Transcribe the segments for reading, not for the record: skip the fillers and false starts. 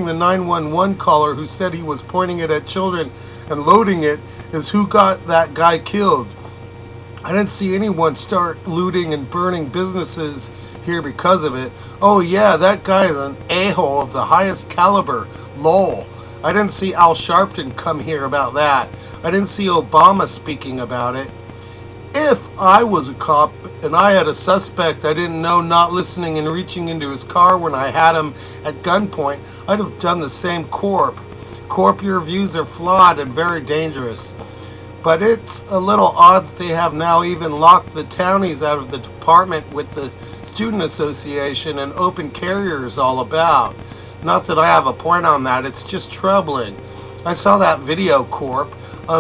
The 911 caller who said he was pointing it at children and loading it is who got that guy killed. I didn't see anyone start looting and burning businesses here because of it. Oh yeah, that guy is an a-hole of the highest caliber. Lol. I didn't see Al Sharpton come here about that. I didn't see Obama speaking about it. If I was a cop and I had a suspect I didn't know not listening and reaching into his car when I had him at gunpoint, I'd have done the same. Corp, your views are flawed and very dangerous. But it's a little odd that they have now even locked the townies out of the department with the student association and open carriers all about. Not that I have a point on that, it's just troubling. I saw that video, Corp.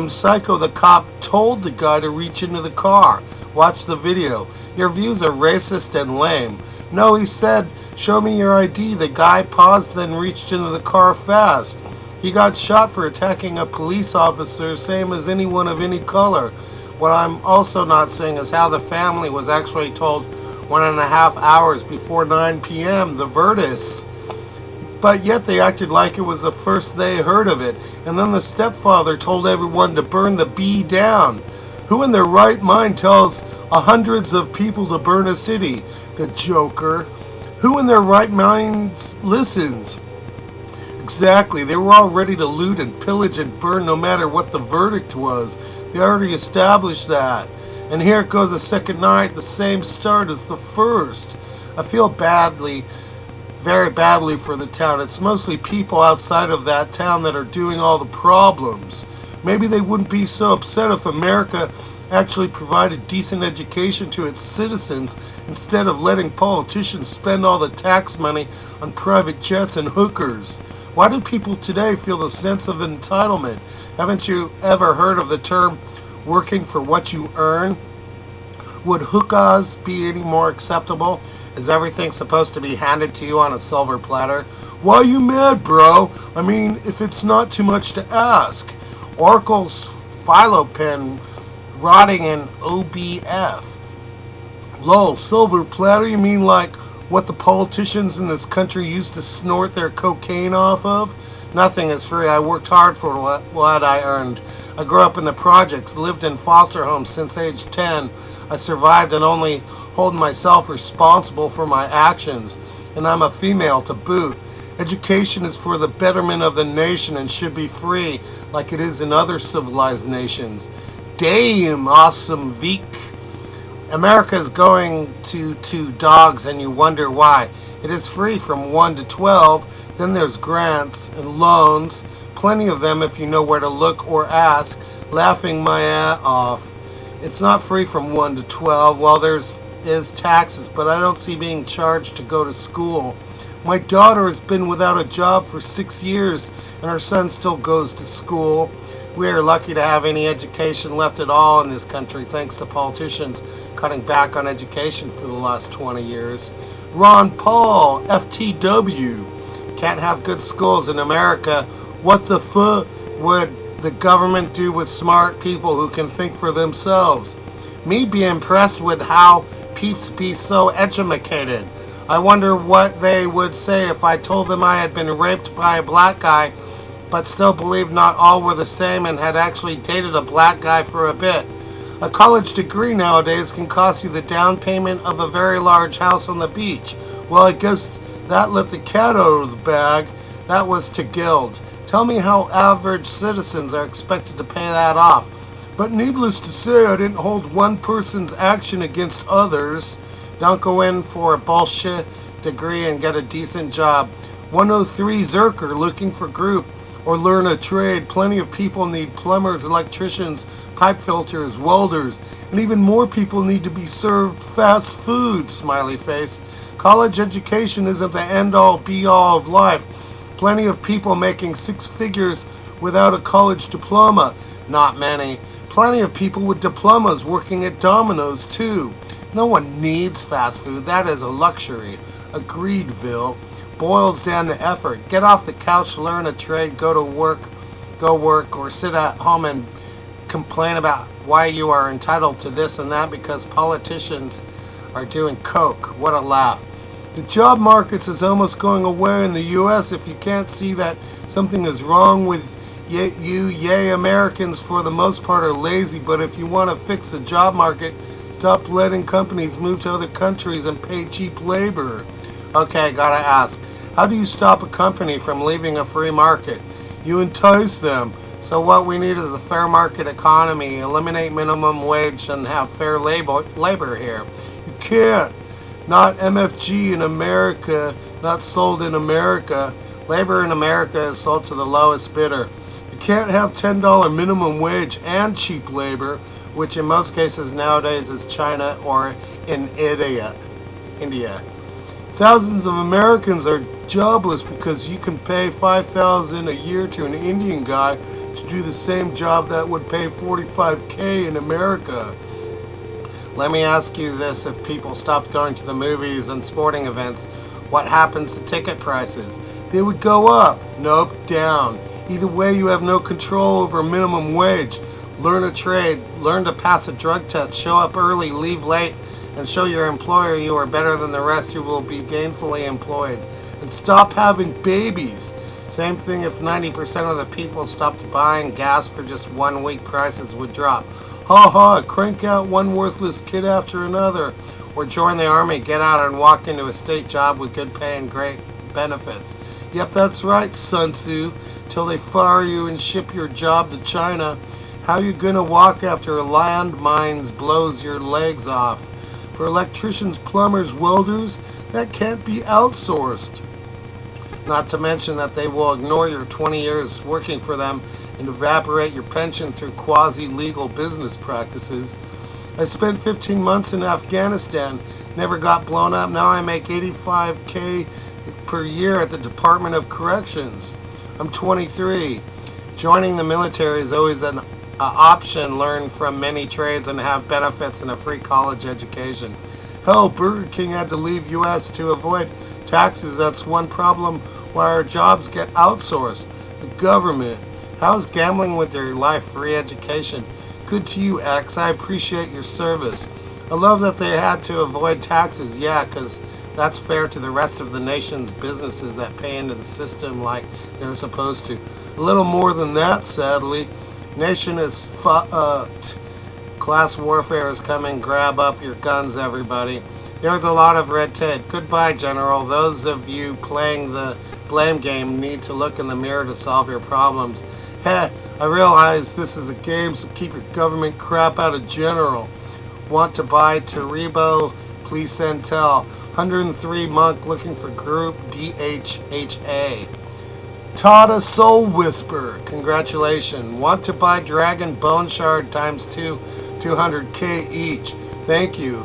Psycho the cop told the guy to reach into the car. Watch the video. Your views are racist and lame. No, he said, show me your ID. The guy paused, then reached into the car fast. He got shot for attacking a police officer, same as anyone of any color. What I'm also not saying is how the family was actually told 1.5 hours before 9 p.m. the verdict. But yet they acted like it was the first they heard of it. And then the stepfather told everyone to burn the bee down. Who in their right mind tells hundreds of people to burn a city? The Joker. Who in their right minds listens? Exactly. They were all ready to loot and pillage and burn no matter what the verdict was. They already established that. And here it goes a second night, the same start as the first. I feel badly, very badly for the town. It's mostly people outside of that town that are doing all the problems. Maybe they wouldn't be so upset if America actually provided decent education to its citizens instead of letting politicians spend all the tax money on private jets and hookers. Why do people today feel the sense of entitlement? Haven't you ever heard of the term working for what you earn? Would hookahs be any more acceptable? Is everything supposed to be handed to you on a silver platter? Why are you mad, bro? I mean, if it's not too much to ask. Oracle's philo pen rotting in OBF. Lol, silver platter? You mean like what the politicians in this country used to snort their cocaine off of? Nothing is free. I worked hard for what I earned. I grew up in the projects, lived in foster homes since age 10. I survived and only hold myself responsible for my actions. And I'm a female to boot. Education is for the betterment of the nation and should be free, like it is in other civilized nations. Damn, awesome Veek. America is going to dogs and you wonder why. It is free from 1 to 12. Then there's grants and loans. Plenty of them if you know where to look or ask. Laughing my ass off. It's not free from 1 to 12. Well, there's taxes, but I don't see being charged to go to school. My daughter has been without a job for 6 years, and her son still goes to school. We are lucky to have any education left at all in this country, thanks to politicians cutting back on education for the last 20 years. Ron Paul, FTW. Can't have good schools in America. What the fuck would the government do with smart people who can think for themselves? Me be impressed with how peeps be so educated. I wonder what they would say if I told them I had been raped by a black guy, but still believed not all were the same and had actually dated a black guy for a bit. A college degree nowadays can cost you the down payment of a very large house on the beach. Well, I guess that let the cat out of the bag. That was to gild. Tell me how average citizens are expected to pay that off. But needless to say, I didn't hold one person's action against others. Don't go in for a bullshit degree and get a decent job. 103 Zerker looking for group or learn a trade. Plenty of people need plumbers, electricians, pipe filters, welders, and even more people need to be served fast food, smiley face. College education isn't the end-all be-all of life. Plenty of people making 6 figures without a college diploma. Not many. Plenty of people with diplomas working at Domino's too. No one needs fast food. That is a luxury. Agreed, Bill. Boils down to effort. Get off the couch, learn a trade, go work, or sit at home and complain about why you are entitled to this and that because politicians are doing coke. What a laugh. The job markets is almost going away in the U.S. If you can't see that something is wrong with yay, Americans for the most part are lazy, but if you want to fix the job market, stop letting companies move to other countries and pay cheap labor. Okay, gotta ask, how do you stop a company from leaving a free market? You entice them. So what we need is a fair market economy, eliminate minimum wage, and have fair labor here. You can't. Not MFG in America, not sold in America. Labor in America is sold to the lowest bidder. You can't have $10 minimum wage and cheap labor, which in most cases nowadays is China or in India. Thousands of Americans are jobless because you can pay $5,000 a year to an Indian guy to do the same job that would pay $45K in America. Let me ask you this, if people stopped going to the movies and sporting events, what happens to ticket prices? They would go up. Nope, down. Either way, you have no control over minimum wage. Learn a trade, learn to pass a drug test, show up early, leave late, and show your employer you are better than the rest. You will be gainfully employed. And stop having babies. Same thing if 90% of the people stopped buying gas for just 1 week, prices would drop. Ha ha, crank out one worthless kid after another. Or join the army, get out and walk into a state job with good pay and great benefits. Yep, that's right, Sun Tzu. Till they fire you and ship your job to China. How you gonna walk after a landmines blows your legs off? For electricians, plumbers, welders, that can't be outsourced. Not to mention that they will ignore your 20 years working for them and evaporate your pension through quasi-legal business practices. I spent 15 months in Afghanistan, never got blown up. Now I make $85K per year at the Department of Corrections. I'm 23. Joining the military is always an option. Learn from many trades and have benefits and a free college education. Hell, Burger King had to leave U.S. to avoid taxes. That's one problem why our jobs get outsourced. The government. How's gambling with your life? Free education. Good to you, X. I appreciate your service. I love that they had to avoid taxes. Yeah, because that's fair to the rest of the nation's businesses that pay into the system like they're supposed to. A little more than that, sadly. Nation is fucked. Class warfare is coming. Grab up your guns, everybody. There's a lot of red tape. Goodbye, General. Those of you playing the blame game need to look in the mirror to solve your problems. Heh, I realize this is a game, so keep your government crap out of General. Want to buy Taribo? Please send tell. 103 Monk looking for group DHHA. Tata Soul Whisper. Congratulations. Want to buy Dragon Bone Shard times 2, 200K each. Thank you.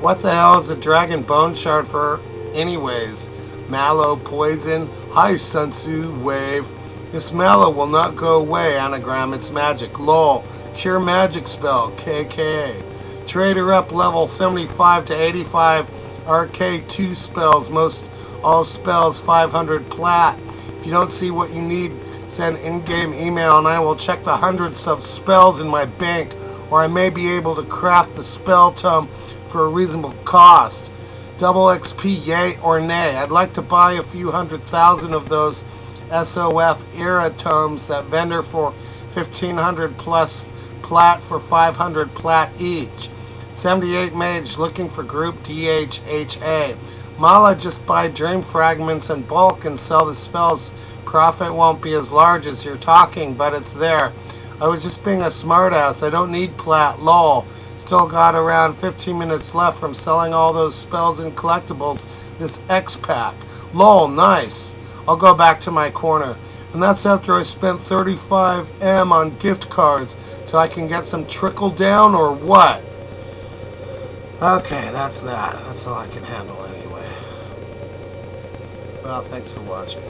What the hell is a Dragon Bone Shard for anyways? Mallow Poison. Hi, Sun Tzu Wave. This mallow will not go away. Anagram, it's magic. LOL. Cure magic spell. KK. Trader up level 75 to 85. RK2 spells. Most all spells 500 plat. If you don't see what you need, send in-game email and I will check the hundreds of spells in my bank, or I may be able to craft the spell tome for a reasonable cost. Double XP, yay or nay. I'd like to buy a few 100,000 of those SOF era tomes that vendor for 1,500 plus plat for 500 plat each. 78 mage looking for group DHHA. Mala, just buy dream fragments in bulk and sell the spells. Profit won't be as large as you're talking, but it's there. I was just being a smartass. I don't need plat. LOL. Still got around 15 minutes left from selling all those spells and collectibles this X-Pack. LOL, nice. I'll go back to my corner. And that's after I spent 35M on gift cards, so I can get some trickle down or what? Okay, that's that. That's all I can handle anyway. Well, thanks for watching.